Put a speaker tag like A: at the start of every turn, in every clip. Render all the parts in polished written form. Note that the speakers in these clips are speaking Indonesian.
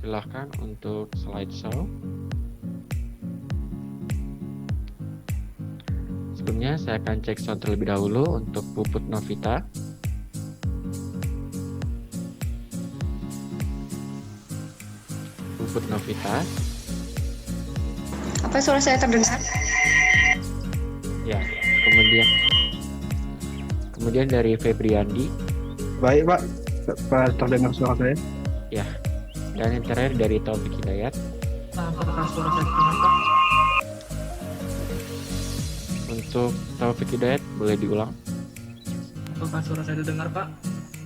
A: Silahkan untuk slideshow. Sebelumnya saya akan cek sound terlebih dahulu untuk Puput Novita. Puput Novita.
B: Apa suara saya terdengar?
A: Ya, kemudian dari Febriandi.
C: Baik Pak, terdengar suara saya?
A: Ya, dan yang terakhir dari Taufik Hidayat.
D: Apakah suara saya terdengar Pak?
A: Untuk Taufik Hidayat boleh diulang.
D: Apakah suara saya terdengar Pak?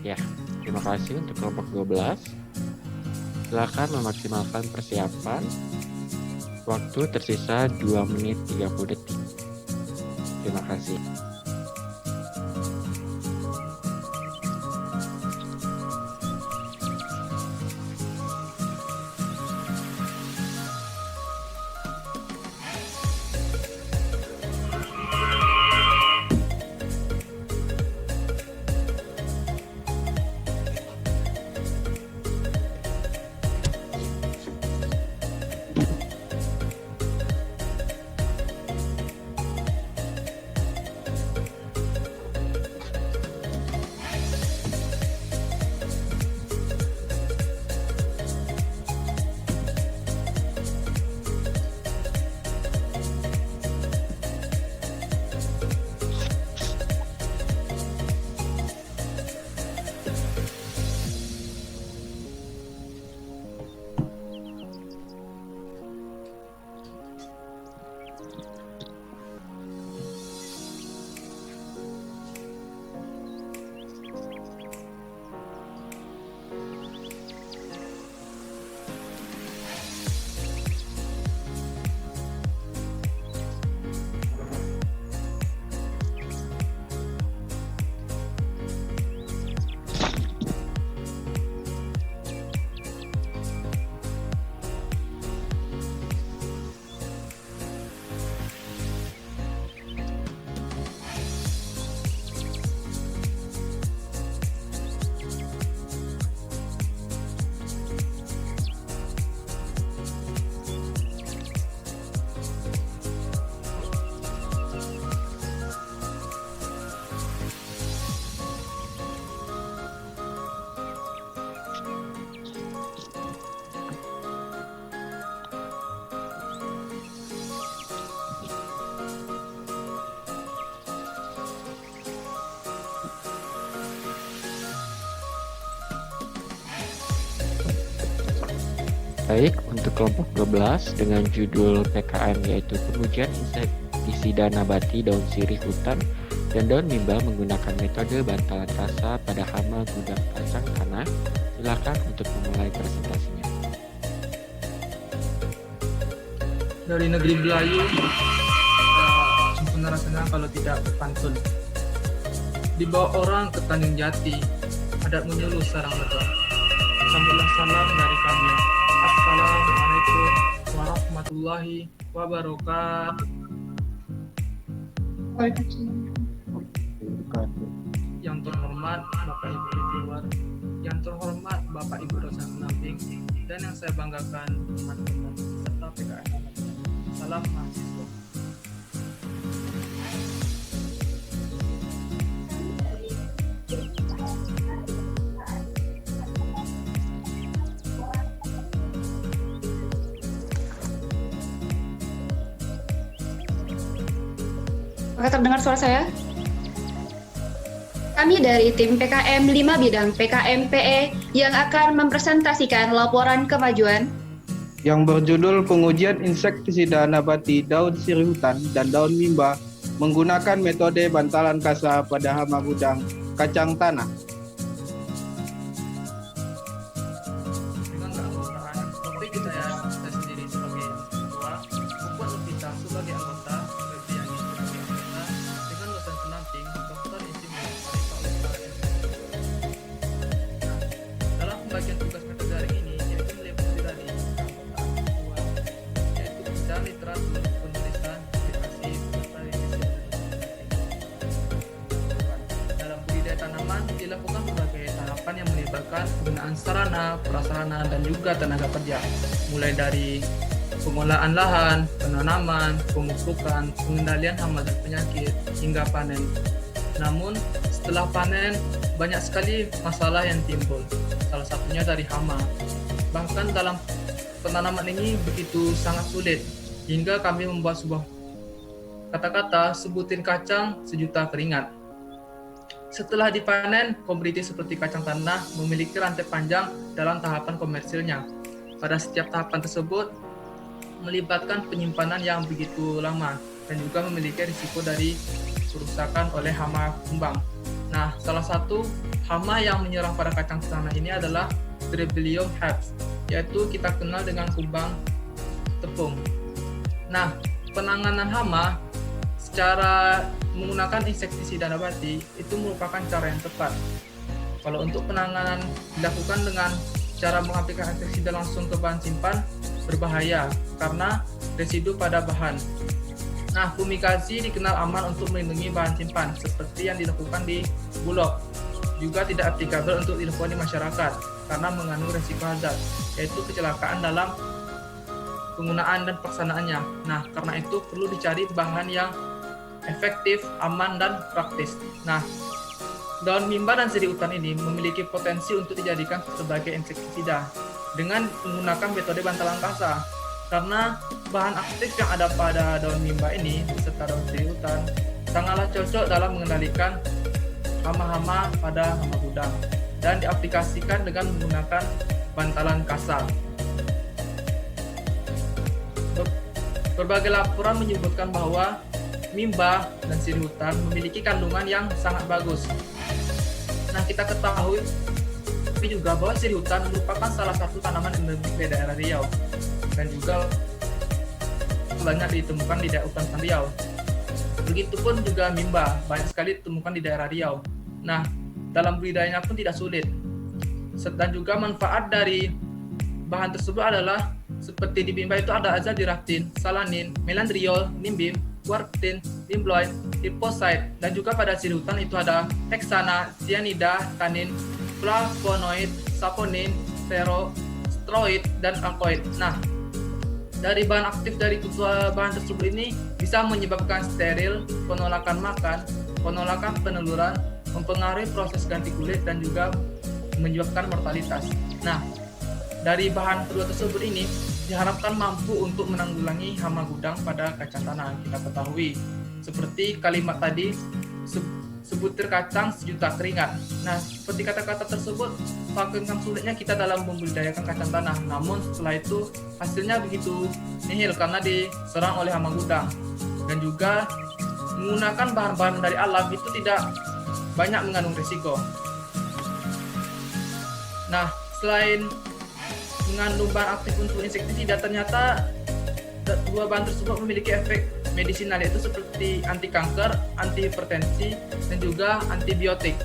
A: Ya, terima kasih untuk kelompok 12. Silakan memaksimalkan persiapan. Waktu tersisa 2 menit 30 detik. Terima kasih. Baik, untuk kelompok 12 dengan judul PKM yaitu pengujian insektisida nabati daun sirih hutan dan daun mimba menggunakan metode bantalan rasa pada hama gudang kacang tanah. Silakan untuk memulai presentasinya.
D: Dari negeri Belayu, sempurna rasanya kalau tidak berpantun. Dibawa orang ke Tanjung Jati, adat menyuluh sarang lebah. Sambutlah salam dari kami. Assalamualaikum warahmatullahi wabarakatuh. Yang terhormat Bapak Ibu Retiwar, yang terhormat Bapak Ibu dosen pendamping, dan yang saya banggakan teman-teman serta PKM. Salam mahasiswa.
B: Apakah terdengar suara saya? Kami dari tim PKM 5 bidang PKM PE yang akan mempresentasikan laporan kemajuan
C: Yang berjudul pengujian insektisida nabati daun sirih hutan dan daun mimba menggunakan metode bantalan kasa pada hama gudang kacang tanah.
D: Dengan keanggotaan topik saya sendiri sebagai ketua, Puput Novita sebagai anggota, Febriani sebagai anggota, dengan dosen pendamping Dr. Insinyur Arifah Lestari. Dalam pembagian tugas metode hari ini yaitu meliputi dari keanggotaan ketua, yaitu bidang literatur, penulisan, literasi, serta revisi. Dalam budidaya tanaman dilakukan melibatkan penggunaan sarana, prasarana, dan juga tenaga kerja, mulai dari pengolahan lahan, penanaman, pemupukan, pengendalian hama dan penyakit, hingga panen. Namun, setelah panen, banyak sekali masalah yang timbul, salah satunya dari hama. Bahkan dalam penanaman ini begitu sangat sulit, hingga kami membuat sebuah kata-kata sebutin kacang sejuta keringat. Setelah dipanen, komoditi seperti kacang tanah memiliki rantai panjang dalam tahapan komersilnya. Pada setiap tahapan tersebut melibatkan penyimpanan yang begitu lama dan juga memiliki risiko dari kerusakan oleh hama kumbang. Nah, salah satu hama yang menyerang pada kacang tanah ini adalah Trebellium haps, yaitu kita kenal dengan kumbang tepung. Nah, penanganan hama secara menggunakan insektisida nabati itu merupakan cara yang tepat. Kalau untuk penanganan dilakukan dengan cara mengaplikasikan insektisida langsung ke bahan simpan berbahaya karena residu pada bahan. Nah, fumigasi dikenal aman untuk melindungi bahan simpan seperti yang dilakukan di Bulog. Juga tidak applicable untuk dilakukan di masyarakat karena mengandung resiko hazard, yaitu kecelakaan dalam penggunaan dan pelaksanaannya. Nah, karena itu perlu dicari bahan yang efektif, aman, dan praktis. Nah, daun mimba dan sirih hutan ini memiliki potensi untuk dijadikan sebagai insektisida dengan menggunakan metode bantalan kasa, karena bahan aktif yang ada pada daun mimba ini serta daun sirih hutan sangatlah cocok dalam mengendalikan hama-hama pada hama gudang dan diaplikasikan dengan menggunakan bantalan kasa. Berbagai laporan menyebutkan bahwa mimba dan sirih hutan memiliki kandungan yang sangat bagus. Nah, kita ketahui juga bahwa sirih hutan merupakan salah satu tanaman endemik di daerah Riau dan juga banyak ditemukan di daerah hutan Riau. Begitupun juga mimba, banyak sekali ditemukan di daerah Riau. Nah, dalam budidayanya pun tidak sulit. Dan juga manfaat dari bahan tersebut adalah seperti di mimba itu ada azadirachtin, salanin, melandriol, nimbin, quartin, limbloid, liposite, dan juga pada sirih hutan itu ada hexana, cyanida, tanin, flavonoid, saponin, steroid, dan alkoid. Nah, dari bahan aktif dari kedua bahan tersebut ini bisa menyebabkan steril, penolakan makan, penolakan peneluran, mempengaruhi proses ganti kulit, dan juga menyebabkan mortalitas. Nah, dari bahan kedua tersebut ini diharapkan mampu untuk menanggulangi hama gudang pada kacang tanah. Kita ketahui seperti kalimat tadi, sebutir kacang sejuta keringat. Nah, seperti kata-kata tersebut makin sulitnya kita dalam membudidayakan kacang tanah. Namun setelah itu hasilnya begitu nihil karena diserang oleh hama gudang. Dan juga menggunakan bahan-bahan dari alam itu tidak banyak mengandung risiko. Nah, selain mengandung bahan aktif untuk insektisida, ternyata dua bahan tersebut memiliki efek medisinal, yaitu seperti anti kanker, anti hipertensi, dan juga antibiotik.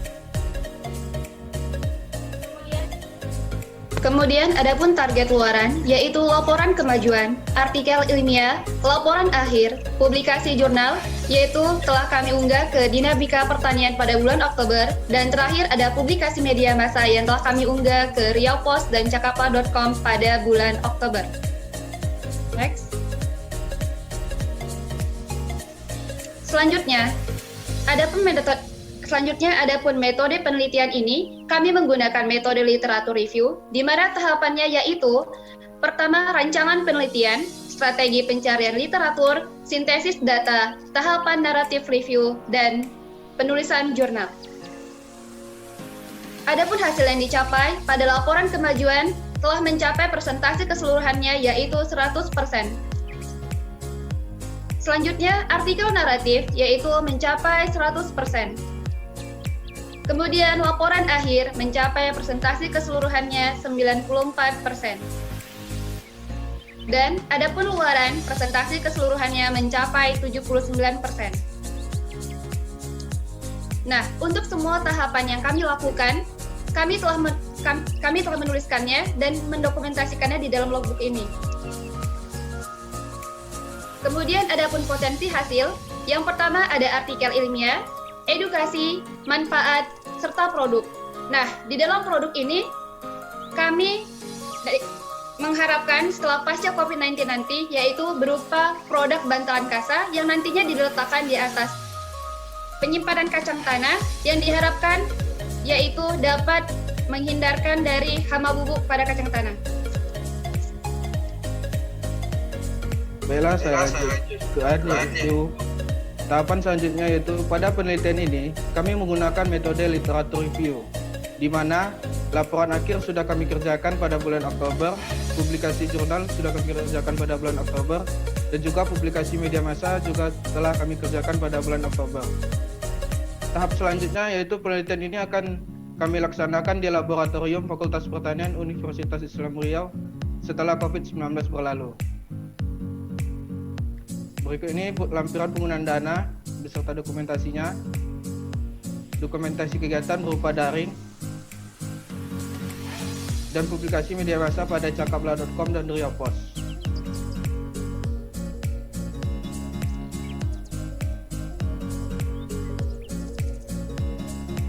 B: Kemudian ada pun target luaran, yaitu laporan kemajuan, artikel ilmiah, laporan akhir, publikasi jurnal, yaitu telah kami unggah ke Dinamika Pertanian pada bulan Oktober, dan terakhir ada publikasi media massa yang telah kami unggah ke Riau Post dan Cakapa.com pada bulan Oktober. Next. Selanjutnya, adapun metode penelitian ini, kami menggunakan metode literatur review, di mana tahapannya yaitu pertama, rancangan penelitian, strategi pencarian literatur, sintesis data, tahapan naratif review, dan penulisan jurnal. Adapun hasil yang dicapai pada laporan kemajuan telah mencapai persentase keseluruhannya yaitu 100%. Selanjutnya, artikel naratif yaitu mencapai 100%. Kemudian laporan akhir mencapai persentase keseluruhannya 94%. Dan adapun luaran presentasi keseluruhannya mencapai 79%. Nah, untuk semua tahapan yang kami lakukan, kami telah menuliskannya dan mendokumentasikannya di dalam logbook ini. Kemudian adapun potensi hasil, yang pertama ada artikel ilmiah, edukasi, manfaat, serta produk. Nah, di dalam produk ini kami mengharapkan setelah pasca COVID-19 nanti, yaitu berupa produk bantalan kasa yang nantinya diletakkan di atas penyimpanan kacang tanah yang diharapkan yaitu dapat menghindarkan dari hama bubuk pada kacang tanah.
C: Baiklah, saya lanjut ke itu. Tahapan selanjutnya yaitu pada penelitian ini kami menggunakan metode literatur review, di mana laporan akhir sudah kami kerjakan pada bulan Oktober, publikasi jurnal sudah kami kerjakan pada bulan Oktober, dan juga publikasi media massa juga telah kami kerjakan pada bulan Oktober. Tahap selanjutnya yaitu penelitian ini akan kami laksanakan di Laboratorium Fakultas Pertanian Universitas Islam Riau setelah COVID-19 berlalu. Berikut ini lampiran penggunaan dana beserta dokumentasinya. Dokumentasi kegiatan berupa daring dan publikasi media massa pada cakaplah.com dan Riau Post.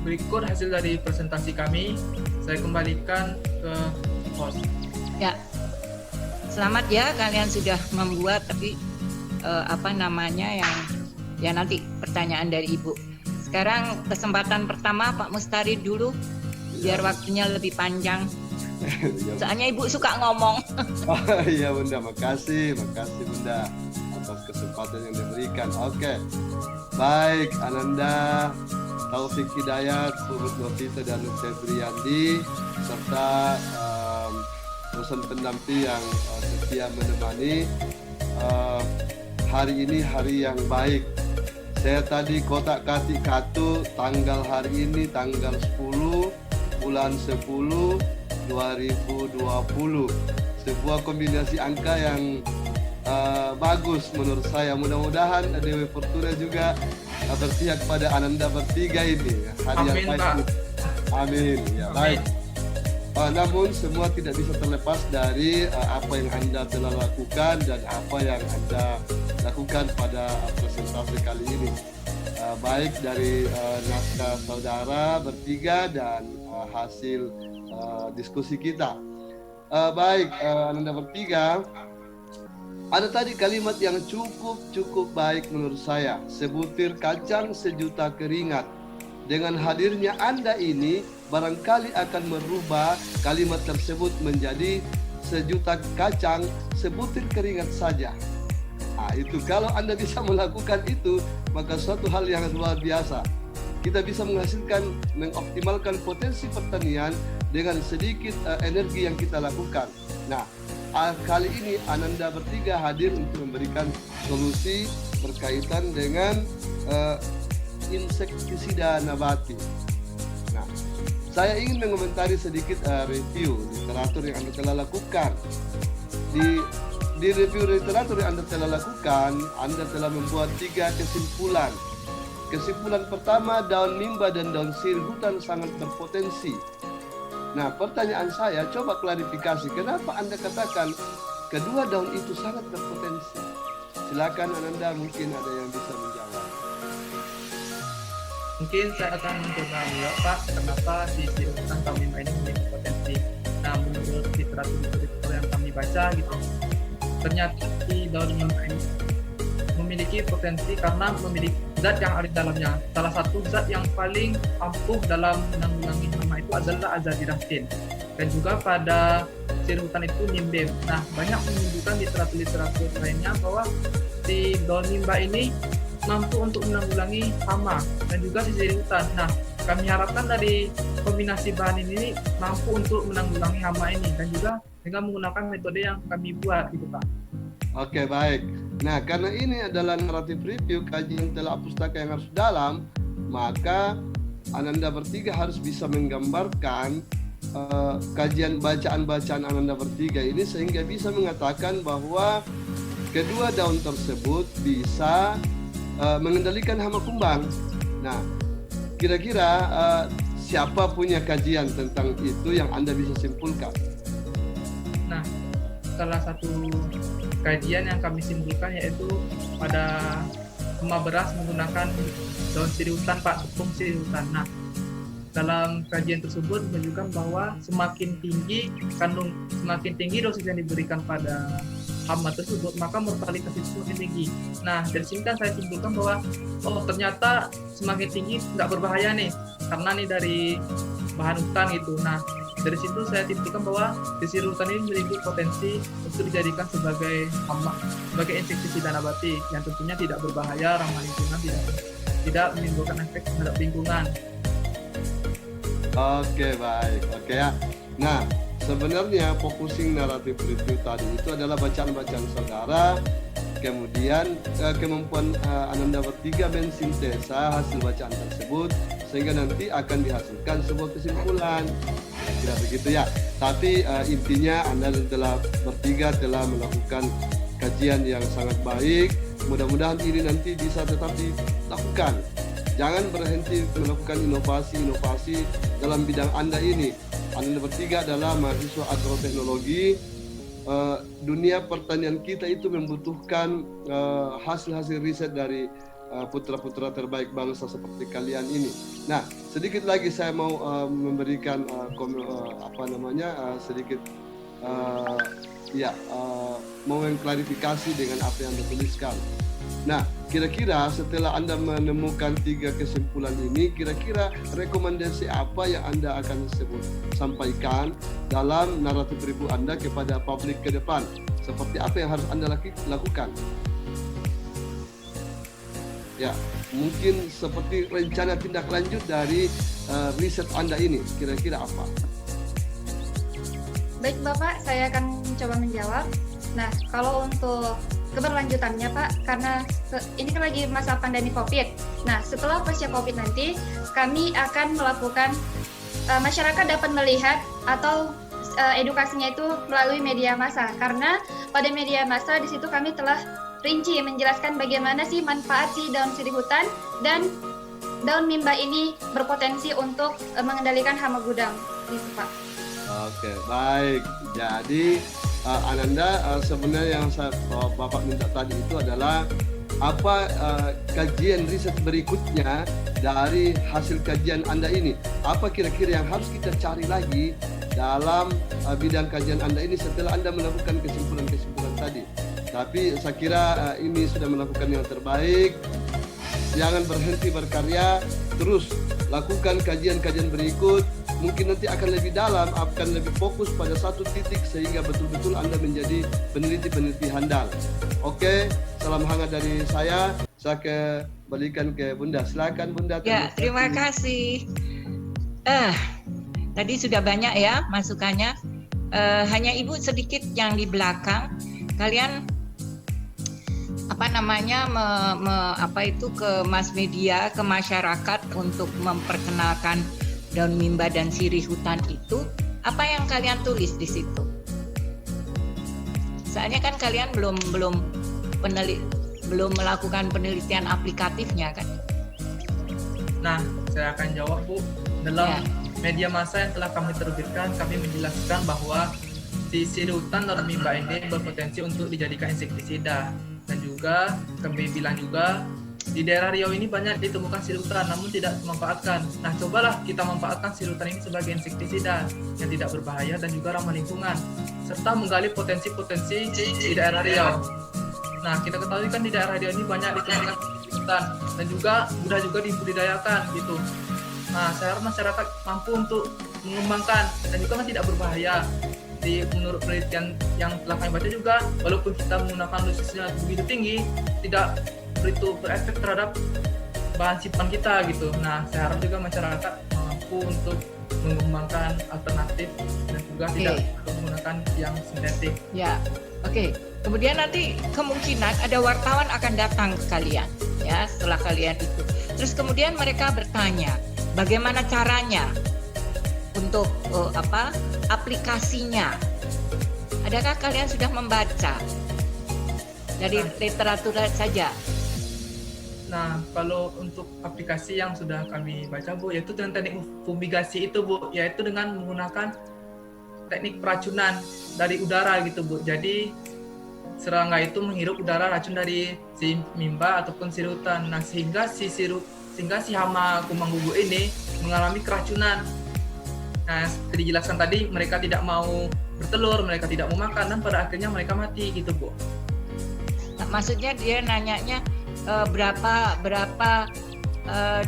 D: Berikut hasil dari presentasi kami. Saya kembalikan ke host.
E: Ya, selamat ya kalian sudah membuat yang nanti pertanyaan dari Ibu. Sekarang kesempatan pertama Pak Mustari dulu biar waktunya lebih panjang. Soalnya Ibu suka ngomong.
F: Oh iya Bunda, makasih Bunda atas kesempatan yang diberikan. Oke. Baik, Ananda, Taufik Hidayat, Purut Novita dan Febriandi serta dosen pendamping yang setia menemani. Hari ini hari yang baik. Saya tadi kotak-katik kartu tanggal hari ini tanggal 10 bulan 10 2020. Sebuah kombinasi angka yang bagus menurut saya. Mudah-mudahan Dewi Fortuna juga berpihak pada Ananda bertiga ini. Hari
D: Amin,
F: yang baik.
D: Pak.
F: Amin. Ya, baik. Namun semua tidak bisa terlepas dari apa yang Anda telah lakukan dan apa yang Anda lakukan pada presentasi kali ini. Baik dari naskah saudara bertiga dan hasil diskusi kita. Baik, Anda bertiga, ada tadi kalimat yang cukup baik menurut saya. Sebutir kacang sejuta keringat. Dengan hadirnya Anda ini, barangkali akan merubah kalimat tersebut menjadi sejuta kacang, sebutir keringat saja. Nah, itu kalau Anda bisa melakukan itu, maka suatu hal yang luar biasa. Kita bisa mengoptimalkan potensi pertanian dengan sedikit energi yang kita lakukan. Nah, kali ini Ananda bertiga hadir untuk memberikan solusi berkaitan dengan insektisida nabati. Nah, saya ingin mengomentari sedikit review literatur yang Anda telah lakukan. Di review literatur yang Anda telah lakukan, Anda telah membuat 3 kesimpulan. Kesimpulan pertama, daun mimba dan daun sirih hutan sangat berpotensi. Nah, pertanyaan saya, coba klarifikasi, kenapa Anda katakan kedua daun itu sangat berpotensi? Silakan Ananda, mungkin ada yang bisa menjawab.
D: Mungkin saya akan mencoba menjawab, Pak, kenapa si sirih hutan daun mimba ini memiliki potensi. Nah, menurut literatur yang kami baca gitu, ternyata si daun mimba ini memiliki potensi karena memiliki zat yang ada di dalamnya. Salah satu zat yang paling ampuh dalam menanggulangi hama itu adalah azadirachtin, dan juga pada sirih hutan itu nimbem. Nah, banyak menunjukkan literatur lainnya bahwa si daun mimba ini mampu untuk menanggulangi hama dan juga si sirih hutan. Nah, kami harapkan dari kombinasi bahan ini mampu untuk menanggulangi hama ini dan juga dengan menggunakan metode yang kami buat gitu, Pak.
F: Oke, baik. Nah, karena ini adalah naratif review kajian telah pustaka yang harus dalam, maka Ananda bertiga harus bisa menggambarkan kajian bacaan-bacaan Ananda bertiga ini sehingga bisa mengatakan bahwa kedua daun tersebut bisa mengendalikan hama kumbang. Nah, kira-kira siapa punya kajian tentang itu yang Anda bisa simpulkan?
D: Nah, salah satu kajian yang kami simpulkan yaitu pada hama beras menggunakan daun sirih hutan, Pak, tepung sirih hutan. Nah, dalam kajian tersebut menunjukkan bahwa semakin tinggi dosis yang diberikan pada hama tersebut, maka mortalitas itu semakin tinggi. Nah, dari sini kan saya simpulkan bahwa ternyata semakin tinggi nggak berbahaya nih, karena nih dari bahan hutan gitu. Nah, dari situ saya simpulkan bahwa sisir hutan ini memiliki potensi untuk dijadikan sebagai hama, sebagai insektisida nabati yang tentunya tidak berbahaya, ramah lingkungan, tidak menimbulkan efek terhadap lingkungan.
F: Oke, baik. Oke ya. Nah, sebenarnya focusing naratif review tadi itu adalah bacaan-bacaan saudara, kemudian kemampuan Ananda bertiga mensintesa hasil bacaan tersebut sehingga nanti akan dihasilkan sebuah kesimpulan. Kira begitu ya. Tapi intinya Anda bertiga telah melakukan kajian yang sangat baik. Mudah-mudahan ini nanti bisa tetap dilakukan. Jangan berhenti melakukan inovasi dalam bidang Anda ini. Anda bertiga adalah mahasiswa agroteknologi. Dunia pertanian kita itu membutuhkan hasil-hasil riset dari putra-putra terbaik bangsa seperti kalian ini. Nah, sedikit lagi saya mau memberikan sedikit mau mengklarifikasi dengan apa yang dituliskan. Nah, kira-kira setelah Anda menemukan 3 kesimpulan ini, kira-kira rekomendasi apa yang Anda akan sampaikan dalam naratif review Anda kepada publik ke depan? Seperti apa yang harus Anda lakukan? Ya, mungkin seperti rencana tindak lanjut dari riset Anda ini, kira-kira apa?
B: Baik Bapak, saya akan coba menjawab. Nah, kalau untuk keberlanjutannya Pak, karena ini kan lagi masa pandemi COVID. Nah, setelah pasca COVID nanti, kami akan melakukan, masyarakat dapat melihat atau edukasinya itu melalui media massa. Karena pada media massa di situ kami telah rinci menjelaskan bagaimana sih manfaat si daun sirih hutan dan daun mimba ini berpotensi untuk mengendalikan hama gudang. Gitu Pak.
F: Oke, baik. Jadi Ananda, sebenarnya yang Bapak minta tadi itu adalah apa kajian riset berikutnya dari hasil kajian Anda ini. Apa kira-kira yang harus kita cari lagi dalam bidang kajian Anda ini setelah Anda melakukan kesimpulan-kesimpulan tadi. Tapi saya kira ini sudah melakukan yang terbaik. Jangan berhenti berkarya, terus lakukan kajian-kajian berikut. Mungkin nanti akan lebih dalam, akan lebih fokus pada satu titik sehingga betul-betul Anda menjadi peneliti-peneliti handal. Oke, salam hangat dari saya kembalikan ke Bunda. Silakan Bunda.
E: Ya, terima kasih. Tadi sudah banyak ya masukannya. Hanya Ibu sedikit yang di belakang. Kalian ke mass media, ke masyarakat untuk memperkenalkan daun mimba dan sirih hutan itu, apa yang kalian tulis di situ? Soalnya kan kalian belum melakukan penelitian aplikatifnya kan?
D: Nah, saya akan jawab Bu. Dalam media massa yang telah kami terbitkan, kami menjelaskan bahwa si sirih hutan daun mimba ini berpotensi untuk dijadikan insektisida. Dan juga kami bilang juga di daerah Riau ini banyak ditemukan sirih hutan namun tidak dimanfaatkan. Nah, cobalah kita manfaatkan sirih hutan ini sebagai insektisida yang tidak berbahaya dan juga ramah lingkungan, serta menggali potensi-potensi di daerah Riau. Nah, kita ketahui kan di daerah Riau ini banyak ditemukan sirih hutan dan juga mudah juga dibudidayakan gitu. Nah, saya harap masyarakat mampu untuk mengembangkan dan juga tidak berbahaya. Menurut penelitian yang telah kami baca juga, walaupun kita menggunakan dosisnya begitu tinggi, tidak berefek terhadap bahan simpan kita gitu. Nah, saya harap juga masyarakat mampu untuk mengembangkan alternatif dan juga tidak menggunakan yang sintetik.
E: Ya, oke. Kemudian nanti kemungkinan ada wartawan akan datang ke kalian, ya, setelah kalian itu. Terus kemudian mereka bertanya, bagaimana caranya untuk aplikasinya? Adakah kalian sudah membaca dari literatur saja?
D: Nah, kalau untuk aplikasi yang sudah kami baca Bu, yaitu dengan teknik fumigasi itu Bu, yaitu dengan menggunakan teknik peracunan dari udara gitu Bu. Jadi serangga itu menghirup udara racun dari si mimba ataupun sirih hutan. Nah, sehingga si sehingga si hama kumbang gugur ini mengalami keracunan. Nah, seperti dijelaskan tadi, mereka tidak mau bertelur, mereka tidak mau makan, dan pada akhirnya mereka mati gitu, Bu.
E: Nah, maksudnya dia nanyanya berapa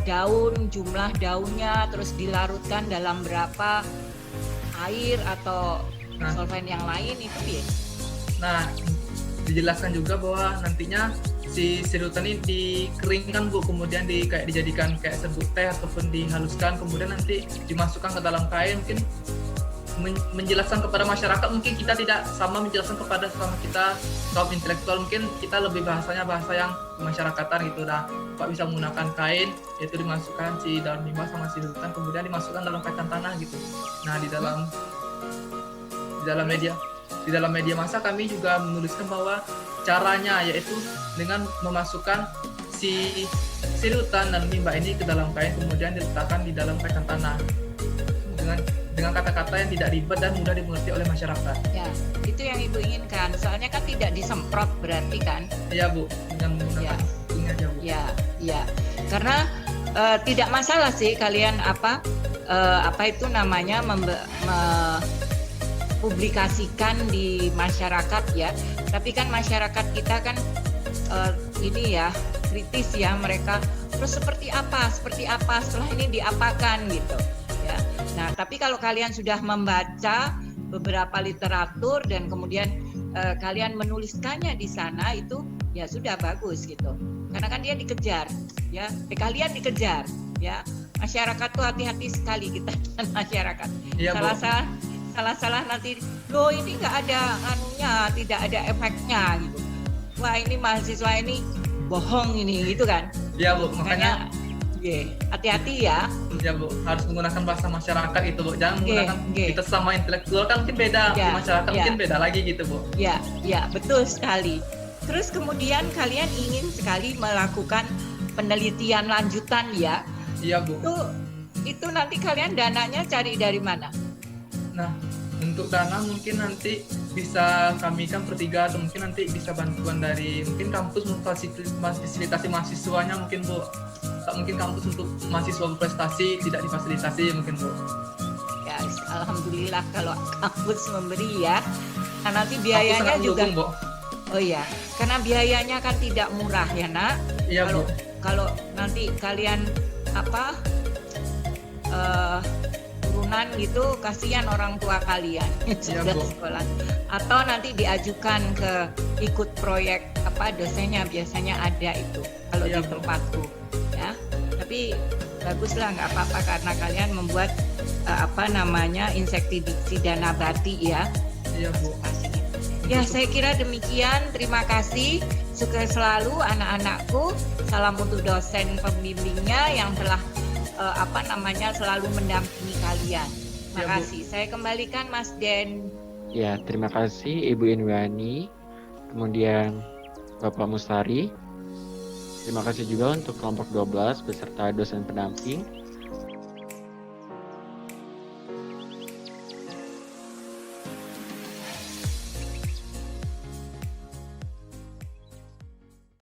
E: daun, jumlah daunnya, terus dilarutkan dalam berapa air atau solvent yang lain itu ya.
D: Nah, dijelaskan juga bahwa nantinya si sedotan ini dikeringkan, Bu, kemudian dijadikan kayak serbuk teh ataupun dihaluskan, kemudian nanti dimasukkan ke dalam kain. Mungkin menjelaskan kepada masyarakat, mungkin kita tidak sama menjelaskan kepada sama kita kaum intelektual, mungkin kita lebih bahasanya bahasa yang kemasyarakatan gitu. Nah, Pak bisa menggunakan kain, yaitu dimasukkan si daun mimba sama si sedotan, kemudian dimasukkan dalam kacang tanah gitu. Nah, di dalam media massa kami juga menuliskan bahwa caranya yaitu dengan memasukkan si sedotan dan mimba ini ke dalam kain, kemudian diletakkan di dalam kacang tanah dengan kata-kata yang tidak ribet dan mudah dimengerti oleh masyarakat.
E: Ya, itu yang Ibu inginkan. Soalnya kan tidak disemprot berarti kan?
D: Iya, Bu, dengan menggunakan ini aja, Bu.
E: Ya. Karena tidak masalah sih kalian apa itu namanya publikasikan di masyarakat ya. Tapi kan masyarakat kita kan ini ya kritis ya, mereka terus seperti apa setelah ini diapakan gitu ya. Nah, tapi kalau kalian sudah membaca beberapa literatur dan kemudian kalian menuliskannya di sana, itu ya sudah bagus gitu. Karena kan dia dikejar ya, kalian dikejar ya. Masyarakat tuh hati-hati sekali kita dengan masyarakat.
D: Iya,
E: Salah nanti loh ini nggak ada anunya, tidak ada efeknya gitu. Wah, ini mahasiswa ini bohong ini gitu kan.
D: Iya, Bu, makanya
E: hati-hati ya.
D: Ya, Bu, harus menggunakan bahasa masyarakat itu, Bu. Jangan menggunakan kita sama intelektual kan mungkin beda, di masyarakat mungkin beda lagi gitu, Bu.
E: Ya, betul sekali. Terus kemudian kalian ingin sekali melakukan penelitian lanjutan ya.
D: Iya, Bu.
E: Itu nanti kalian dananya cari dari mana?
D: Nah, untuk dana mungkin nanti bisa kami kan bertiga, atau mungkin nanti bisa bantuan dari mungkin kampus memfasilitasi mahasiswanya mungkin, Bu. Mungkin kampus untuk mahasiswa berprestasi tidak difasilitasi mungkin, Bu.
E: Ya, alhamdulillah kalau kampus memberi ya. Nah, nanti biayanya juga
D: mendukung, Bu.
E: Oh iya, karena biayanya kan tidak murah ya, Nak.
D: Iya, Bu.
E: Kalau nanti kalian turunan gitu, kasihan orang tua kalian sudah sekolah. Atau nanti diajukan ke ikut proyek dosennya biasanya ada itu kalau di tempatku ya. Tapi baguslah, nggak apa-apa karena kalian membuat insektisida nabati ya.
D: Iya, Bu.
E: Ya, saya kira demikian. Terima kasih. Sukses selalu anak-anakku. Salam untuk dosen pembimbingnya yang telah selalu mendampingi kalian. Terima kasih. Saya kembalikan Mas Den.
A: Ya, terima kasih Ibu Inwani, kemudian Bapak Mustari. Terima kasih juga untuk kelompok 12 beserta dosen pendamping.